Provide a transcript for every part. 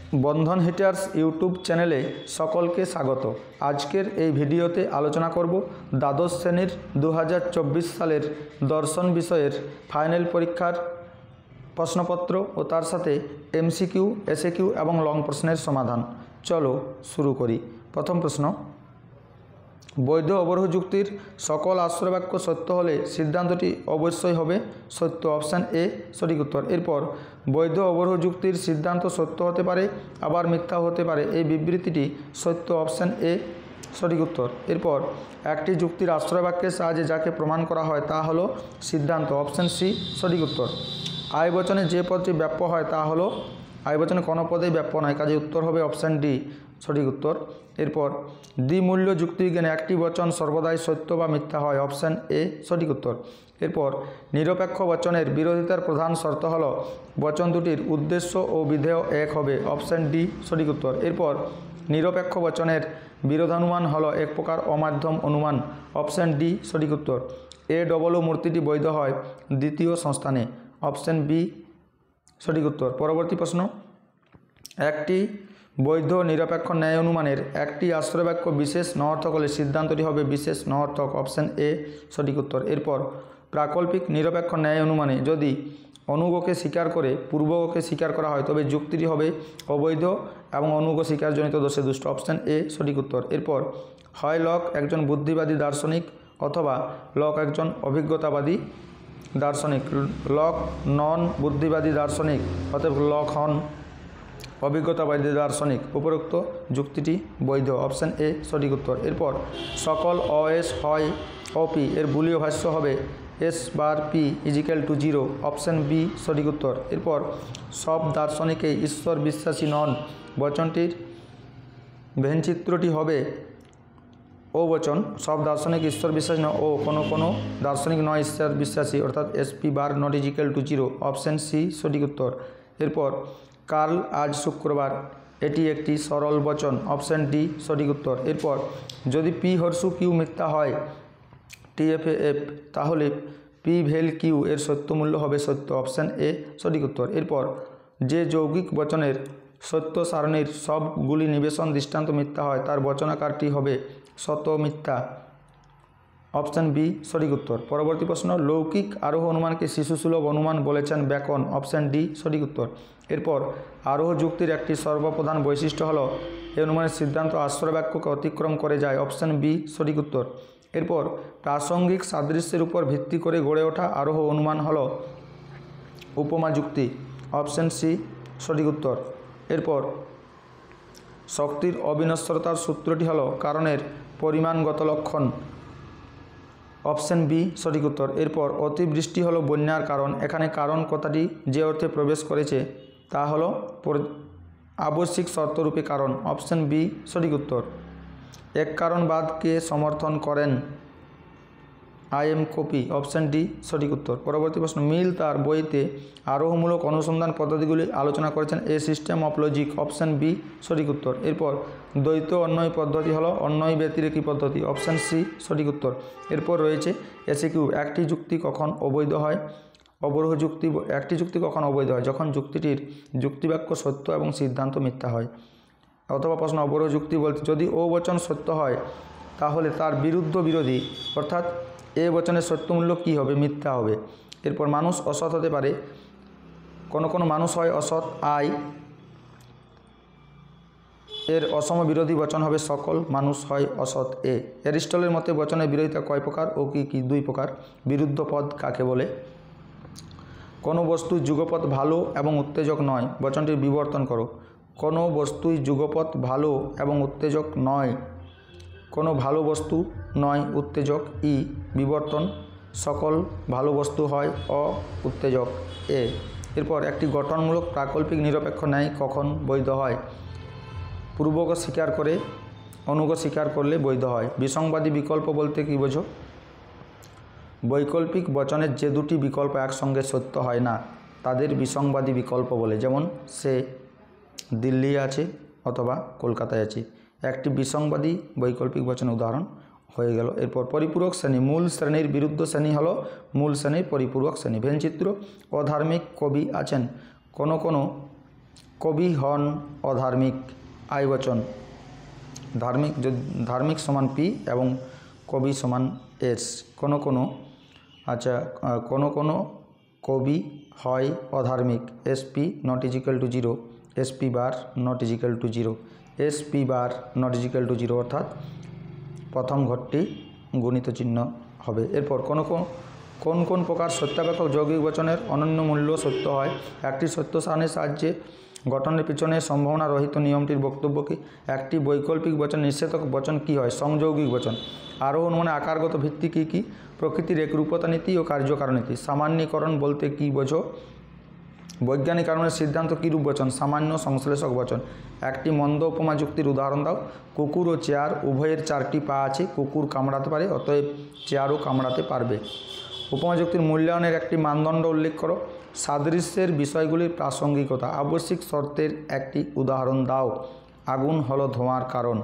বন্ধন hitters YouTube চ্যানেলে সকলকে স্বাগত। আজকের এই ভিডিওতে আলোচনা করব দ্বাদশ শ্রেণীর 2024 সালের দর্শন বিষয়ের ফাইনাল পরীক্ষার প্রশ্নপত্র ও তার সাথে এমসিকিউ, এসএকিউ এবং লং প্রশ্নের সমাধান। চলো শুরু করি। প্রথম প্রশ্ন, বৈধ অবরোহ যুক্তির সকল আশ্রয় বাক্য সত্য হলে সিদ্ধান্তটি অবশ্যই হবে সত্য, অপশান এ সঠিক উত্তর। এরপর বৈধ অবরোহ যুক্তির সিদ্ধান্ত সত্য হতে পারে আবার মিথ্যা হতে পারে, এই বিবৃতিটি সত্য, অপশান এ সঠিক উত্তর। এরপর একটি যুক্তির আশ্রয় বাক্যের সাহায্যে যাকে প্রমাণ করা হয় তা হলো সিদ্ধান্ত, অপশান সি সঠিক উত্তর। আই বচনে যে পদটি ব্যাপ্য হয় তা হলো, আই বচনে কোনো পদেই ব্যাপ্য নয়, কাজে উত্তর হবে অপশান ডি সঠিক উত্তর। এরপর দ্বিমূল্য যুক্তিবিজ্ঞানে একটি বচন সর্বদাই সত্য বা মিথ্যা হয়, অপশান এ সঠিক উত্তর। এরপর নিরপেক্ষ বচনের বিরোধিতার প্রধান শর্ত হল বচন দুটির উদ্দেশ্য ও বিধেয় এক হবে, অপশান ডি সঠিক উত্তর। এরপর নিরপেক্ষ বচনের বিরোধানুমান হল এক প্রকার অমাধ্যম অনুমান, অপশান ডি সঠিক উত্তর। এ ডবল ও মূর্তিটি বৈধ হয় দ্বিতীয় সংস্থানে, অপশান বি সঠিক উত্তর। পরবর্তী প্রশ্ন, একটি বৈধ নিরপেক্ষ ন্যায় অনুমানের একটি আশ্রয় বাক্য বিশেষ নঅর্থক হলে সিদ্ধান্তটি হবে বিশেষ নঅর্থক, অপশান এ সঠিক উত্তর। এরপর প্রাকল্পিক নিরপেক্ষ ন্যায় অনুমানে যদি অনুগকে স্বীকার করে পূর্বগকে স্বীকার করা হয় তবে যুক্তিটি হবে অবৈধ এবং অনুগ স্বীকারজনিত দোষে দুষ্ট, অপশান এ সঠিক উত্তর। এরপর হয় লক একজন বুদ্ধিবাদী দার্শনিক অথবা লক একজন অভিজ্ঞতাবাদী দার্শনিক। লক নন বুদ্ধিবাদী দার্শনিক, অতএব লক হন অভিজ্ঞতাবাদী দার্শনিক। উপরোক্ত যুক্তিটি বৈধ, অপশান এ সঠিক উত্তর। এরপর সকল অএস হয় অপি এর বুলীয় ভাষ্য হবে S bar P is equal to 0, option B সঠিক উত্তর। এরপর সব দার্শনিকেই ঈশ্বর বিশ্বাসী নন বচনটির ভেনচিত্রটি হবে ও বচন, সব দার্শনিক ঈশ্বর বিশ্বাসী নয় ও কোনো দার্শনিক নয় ঈশ্বর বিশ্বাসী, অর্থাৎ S P bar not is equal to 0, option C সঠিক উত্তর। এরপর কাল আজ শুক্রবার এটি একটি সরল বচন, অপশান ডি সঠিক উত্তর। এরপর যদি পি হর্ষু কিউ মিথ্যা হয় টিএফএফ তাহলে পি ভেল কিউ এর সত্য মূল্য হবে সত্য, অপশান এ সঠিক উত্তর। এরপর যে যৌগিক বচনের সত্য সারণীর সবগুলি নিবেশন দৃষ্টান্ত মিথ্যা হয় তার বচনাকারটি হবে শত মিথ্যা, অপশান বি সঠিক উত্তর। পরবর্তী প্রশ্ন, লৌকিক আরোহ অনুমানকে শিশুসুলভ অনুমান বলেছেন ব্যাকন, অপশান ডি সঠিক উত্তর। এরপর আরোহ যুক্তির একটি সর্বপ্রধান বৈশিষ্ট্য হল এই অনুমানের সিদ্ধান্ত আশ্রয় বাক্যকে অতিক্রম করে যায়, অপশান বি সঠিক উত্তর। এরপর প্রাসঙ্গিক সাদৃশ্যের উপর ভিত্তি করে গড়ে ওঠা আরোহ অনুমান হল উপমা যুক্তি, অপশান সি সঠিক উত্তর। এরপর শক্তির অবিনশ্বরতার সূত্রটি হল কারণের পরিমাণগত লক্ষণ, অপশান বি সঠিক উত্তর। এরপর অতিবৃষ্টি হলো বন্যার কারণ, এখানে কারণ কথাটি যে অর্থে প্রবেশ করেছে তা হলো আবশ্যিক শর্তরূপে কারণ, অপশান বি সঠিক উত্তর। এক কারণবাদকে সমর্থন করেন I am copy, option D সঠিক উত্তর। পরবর্তী প্রশ্ন, মিল তার বইতে আরোহমূলক অনুসন্ধান পদ্ধতিগুলি আলোচনা করেছেন a system of logic, option B সঠিক উত্তর। এরপর দ্বৈত অন্বয় পদ্ধতি হলো অন্বয় ব্যতিরেকী পদ্ধতি, অপশান সি সঠিক উত্তর। এরপর রয়েছে এসিকিউ, একটি যুক্তি কখন অবৈধ হয়, অবরোহ যুক্তি একটি যুক্তি কখন অবৈধ হয় যখন যুক্তিটির যুক্তিবাক্য সত্য এবং সিদ্ধান্ত মিথ্যা হয়। অথবা প্রশ্ন, অবরোহ যুক্তি বলতে যদি ও বচন সত্য হয় তাহলে তার বিরোধী অর্থাৎ এ বচনের সত্যমূল্য কী হবে, মিথ্যা হবে। এরপর মানুষ অসৎ হতে পারে, কোনো মানুষ হয় অসৎ আই এর অসম বিরোধী বচন হবে সকল মানুষ হয় অসৎ এ। অ্যারিস্টলের মতে বচনের বিরোধিতা কয় প্রকার ও কী দুই প্রকার। বিরুদ্ধ পদ কাকে বলে? কোনো বস্তুর যুগপৎ ভালো এবং উত্তেজক নয় বচনটির বিবর্তন করো। কোনো বস্তুই যুগপৎ ভালো এবং উত্তেজক নয়, কোনো ভালো বস্তু নয় উত্তেজক ই বিবর্তন, সকল ভালো বস্তু হয় উত্তেজক এ। এরপর একটি গঠনমূলক প্রাকল্পিক নিরপেক্ষ ন্যায় কখন বৈধ হয়? পূর্বক স্বীকার করে অনুগ স্বীকার করলে বৈধ হয়। বিসংবাদী বিকল্প বলতে কী বোঝো? বৈকল্পিক বচনের যে দুটি বিকল্প একসঙ্গে সত্য হয় না তাদের বিসংবাদী বিকল্প বলে, যেমন সে দিল্লি আছে অথবা কলকাতায় আছে, একটি বিসংবাদী বৈকল্পিক বচনের উদাহরণ হয়ে গেল। এরপর পরিপূরক শ্রেণী, মূল শ্রেণীর বিরুদ্ধ শ্রেণী হলো মূল শ্রেণীর পরিপূরক শ্রেণী। ভেনচিত্র, অধার্মিক কবি আছেন, কোনো কবি হন অধার্মিক, আই বচন। ধার্মিক সমান পি এবং কবি সমান এস। কোনো কবি হয় অধার্মিক, S P not is equal to 0, S P bar not is equal to 0, S P bar not is equal to 0 অর্থাৎ প্রথম ঘরটি গুণিত চিহ্ন হবে। এরপর কোন প্রকার সত্যাপেক্ষক যৌগিক বচনের অনন্য মূল্য সত্য হয়? একটি সত্য সারণীর সাহায্যে গঠনের পিছনে সম্ভাবনা রহিত নিয়মটির বক্তব্য কি? একটি বৈকল্পিক বচন নিষেধক বচন কি হয়? সংযৌগিক বচন। আরোহ অনুমানে আকারগত ভিত্তি কী কী? প্রকৃতির একরূপতা নীতি ও কার্যকারণ নীতি। সামান্যীকরণ বলতে কী বোঝো? বৈজ্ঞানিক কারণের সিদ্ধান্ত কীরূপ বচন? সামান্য সংশ্লেষক বচন। একটি মন্দ উপমা যুক্তির উদাহরণ দাও। কুকুর ও চেয়ার উভয়ের 4টি পা আছে, কুকুর কামড়াতে পারে, অতএব চেয়ারও কামড়াতে পারবে। উপমা যুক্তির মূল্যায়নের একটি মানদণ্ড উল্লেখ করো। সাদৃশ্যের বিষয়গুলির প্রাসঙ্গিকতা। আবশ্যিক শর্তের একটি উদাহরণ দাও। আগুন হলো ধোঁয়ার কারণ।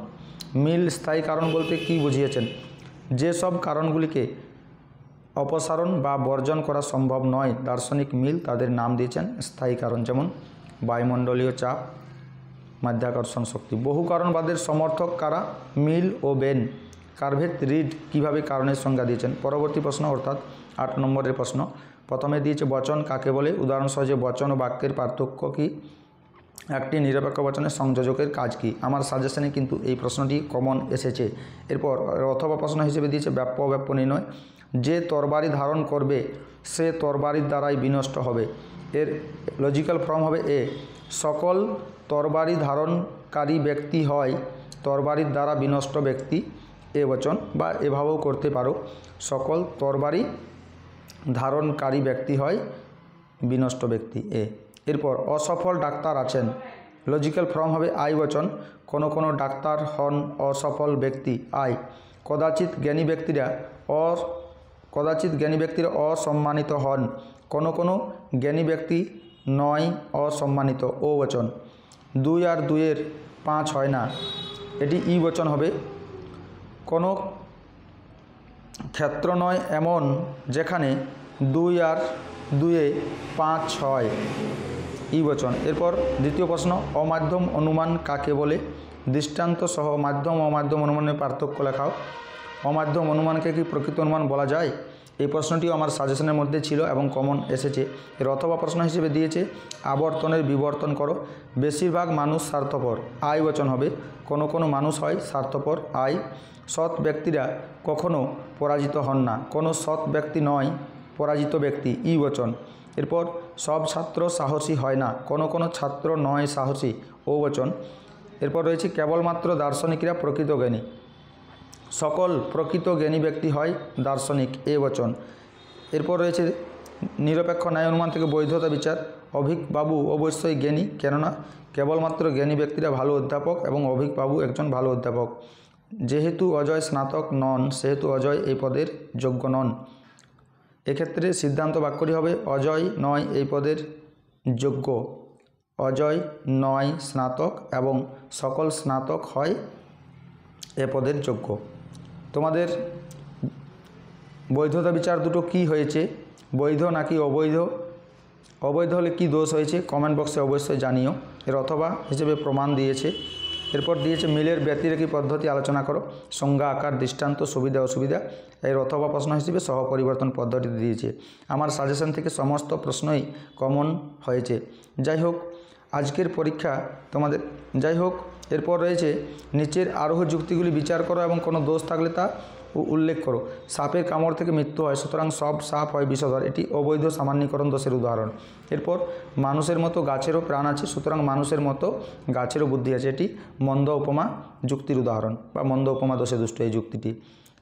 মিল স্থায়ী কারণ বলতে কী বুঝিয়েছেন? যেসব কারণগুলিকে অপসারণ বা বর্জন করা সম্ভব নয় দার্শনিক মিল তাদের নাম দিয়েছেন স্থায়ী কারণ, যেমন বায়ুমণ্ডলীয় চাপ, মাধ্যাকর্ষণ শক্তি। বহু কারণবাদের সমর্থক কারা? মিল ও বেন। কার্ভেট রিড কীভাবে কারণের সংজ্ঞা দিয়েছেন? পরবর্তী প্রশ্ন অর্থাৎ 8 নম্বরের প্রশ্ন। প্রথমে দিয়েছে বচন কাকে বলে? উদাহরণ সহজে বচন ও বাক্যের পার্থক্য কী? একটি নিরপেক্ষ বচনের সংযোজকের কাজ কী? আমার সাজেশনে কিন্তু এই প্রশ্নটি কমন এসেছে। এরপর অথবা প্রশ্ন হিসেবে দিয়েছে ব্যাপ্য অব্যাপ্য নির্ণয়। যে তরবারি ধারণ করবে সে তরবারির দ্বারাই বিনষ্ট হবে। এর লজিক্যাল ফর্ম হবে এ। সকল তরবারি ধারণকারী ব্যক্তি হয় তরবারির দ্বারা বিনষ্ট ব্যক্তি, এ বচন, বা এভাবেও করতে পারো, সকল তরবারি ধারণকারী ব্যক্তি হয় বিনষ্ট ব্যক্তি, এ। এরপর অসফল ডাক্তার আছেন। লজিক্যাল ফর্ম হবে আই বচন। কোনো ডাক্তার হন অসফল ব্যক্তি, আই। কদাচিৎ জ্ঞানী ব্যক্তিরা অসম্মানিত হন। কোনো জ্ঞানী ব্যক্তি নয় অসম্মানিত, ও বচন। 2 আর 2 এর 5 হয় না, এটি ই বচন হবে। কোনো ক্ষেত্র নয় এমন যেখানে 2 আর 2 এ 5 হয়, ই বচন। এরপর দ্বিতীয় প্রশ্ন, অমাধ্যম অনুমান কাকে বলে? দৃষ্টান্ত সহ মাধ্যম ও অমাধ্যম অনুমানের পার্থক্য লেখাও। অমাধ্যম অনুমানকে কি প্রকৃত অনুমান বলা যায়? এই প্রশ্নটিও আমার সাজেশনের মধ্যে ছিল এবং কমন এসেছে। এর অথবা প্রশ্ন হিসেবে দিয়েছে আবর্তনের বিবর্তন করো। বেশিরভাগ মানুষ স্বার্থপর, আই বচন হবে। কোনো মানুষ হয় স্বার্থপর, আই। সৎ ব্যক্তিরা কখনো পরাজিত হন না। কোনো সৎ ব্যক্তি নয় পরাজিত ব্যক্তি, ই বচন। এরপর সব ছাত্র সাহসী হয় না। কোনো ছাত্র নয় সাহসী, ও বচন। এরপর রয়েছে কেবলমাত্র দার্শনিকরা প্রকৃত জ্ঞানী। সকল প্রকৃত জ্ঞানী ব্যক্তি হয় দার্শনিক, এ বচন। এরপর রয়েছে নিরপেক্ষ ন্যায় অনুমান থেকে বৈধতা বিচার। অভিকবাবু অবশ্যই জ্ঞানী, কেননা কেবলমাত্র জ্ঞানী ব্যক্তিরা ভালো অধ্যাপক এবং অভিকবাবু একজন ভালো অধ্যাপক। যেহেতু অজয় স্নাতক নন সেহেতু অজয় এই পদের যোগ্য নন। এক্ষেত্রে সিদ্ধান্ত বাক্যটি হবে অজয় নয় এই পদের যোগ্য। অজয় নয় স্নাতক এবং সকল স্নাতক হয় এ পদের যোগ্য। তোমাদের বৈধতা বিচার দুটো কি হয়েছে? বৈধ নাকি অবৈধ? অবৈধ হলে কী দোষ হয়েছে কমেন্ট বক্সে অবশ্যই জানিও। এর অথবা হিসেবে প্রমাণ দিয়েছে। এরপর দিয়েছে মিলের ব্যতিরেকী পদ্ধতি আলোচনা করো। সংজ্ঞা, আকার, দৃষ্টান্ত, সুবিধা অসুবিধা। এর অথবা প্রশ্ন হিসেবে সহ পরিবর্তন পদ্ধতি দিয়েছে। আমার সাজেশন থেকে সমস্ত প্রশ্নই কমন হয়েছে। যাই হোক আজকের পরীক্ষা তোমাদের এরপর রয়েছে নিচের আরোহ যুক্তিগুলি বিচার করো এবং কোনো দোষ থাকলে তা উল্লেখ করো। সাপের কামড় থেকে মৃত্যু হয়, সুতরাং সব সাপ হয় বিষধর, এটি অবৈধ সামান্যীকরণ দোষের উদাহরণ। এরপর মানুষের মতো গাছেরও প্রাণ আছে, সুতরাং মানুষের মতো গাছেরও বুদ্ধি আছে, এটি মন্দ উপমা যুক্তির উদাহরণ বা মন্দ উপমা দোষে দুষ্ট এই যুক্তিটি।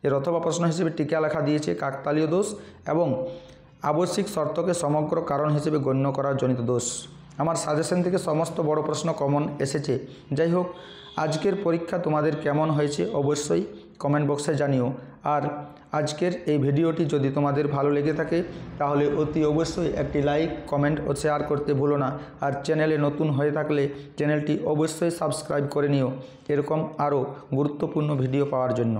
এর অথবা প্রশ্ন হিসেবে টিকা লেখা দিয়েছে কাকতালীয় দোষ এবং আবশ্যিক শর্তকে সমগ্র কারণ হিসেবে গণ্য করার জনিত দোষ। আমার সাজেশন থেকে সমস্ত বড় প্রশ্ন কমন এসেছে। যাই হোক আজকের পরীক্ষা তোমাদের কেমন হয়েছে অবশ্যই কমেন্ট বক্সে জানিও। আর আজকের এই ভিডিওটি যদি তোমাদের ভালো লেগে থাকে তাহলে অতি অবশ্যই একটি লাইক, কমেন্ট ও শেয়ার করতে ভুলো না। আর চ্যানেলে নতুন হয়ে থাকলে চ্যানেলটি অবশ্যই সাবস্ক্রাইব করে নিও এরকম আরও গুরুত্বপূর্ণ ভিডিও পাওয়ার জন্য।